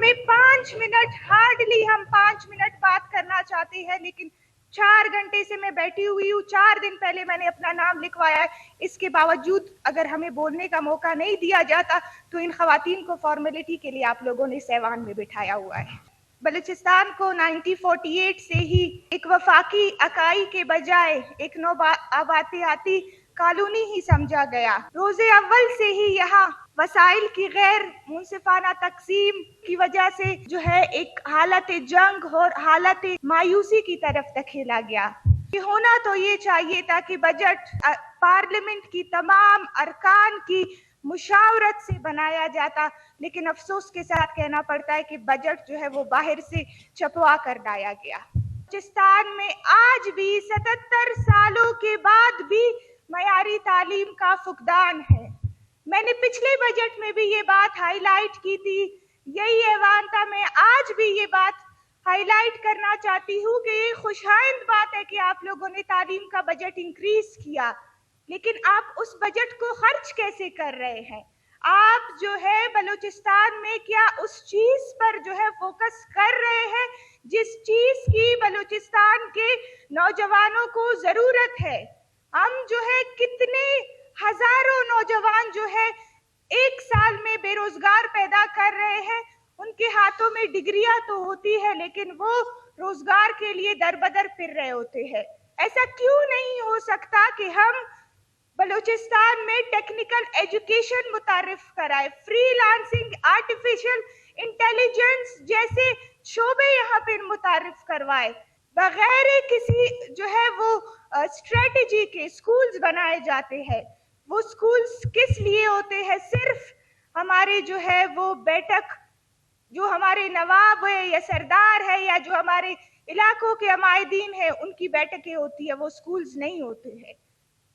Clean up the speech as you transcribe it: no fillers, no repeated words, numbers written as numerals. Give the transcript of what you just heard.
में 5 minute, hardly हम 5 minute बात करना चाहते हैं, लेकिन 4 घंटे से मैं बैठी हुई हूँ। 4 दिन पहले मैंने अपना नाम लिखवाया है, इसके बावजूद अगर हमें बोलने का मौका नहीं दिया जाता तो इन खवातीन को फॉर्मेलिटी के लिए आप लोगों ने सैवान में बिठाया हुआ है। बलूचिस्तान को 1948 से ही एक वफाकी अकाई के बजाय एक नौआबादियाती कॉलोनी ही समझा गया। रोज़े अव्वल से ही यहाँ वसाइल की गैर मुनसिफाना तकसीम की वजह से जो है एक हालत जंग और हालत मायूसी की तरफ धकेला गया। ये होना तो ये चाहिए था कि बजट पार्लियामेंट की तमाम अरकान की मुशावरत से बनाया जाता, लेकिन अफसोस के साथ कहना पड़ता है कि बजट जो है वो बाहर से छपवा कर लाया गया। बलूचिस्तान में आज भी 77 सालों के बाद भी मयारी तालीम का फुकदान है। मैंने पिछले बजट में भी ये बात हाईलाइट की थी, यही ऐवान था। मैं आज भी ये बात हाईलाइट करना चाहती हूँ कि ये खुशहाइंद बात है कि आप लोगों ने तालीम का बजट इंक्रीज किया, लेकिन आप उस बजट को खर्च कैसे कर रहे हैं? आप जो है बलूचिस्तान में क्या उस चीज पर जो है फोकस कर रहे हैं जिस चीज की बलूचिस्तान के नौजवानों को जरूरत है? हम जो है कितने हजारों नौजवान जो है एक साल में बेरोजगार पैदा कर रहे हैं, उनके हाथों में डिग्रियां तो होती है लेकिन वो रोजगार के लिए दरबदर फिर रहे होते हैं। ऐसा क्यों नहीं हो सकता कि हम बलूचिस्तान में टेक्निकल एजुकेशन मुतारिफ कराए, फ्रीलांसिंग, आर्टिफिशियल इंटेलिजेंस जैसे शोबे यहाँ पे मुतारिफ करवाए, बगैर किसी जो है वो स्ट्रेटेजी के स्कूल्स बनाए जाते हैं। वो स्कूल्स किस लिए होते हैं? सिर्फ हमारे जो है वो बैठक, जो हमारे नवाब है या सरदार है या जो हमारे इलाकों के अमायदीन है, उनकी बैठकें होती है, वो स्कूल्स नहीं होते हैं।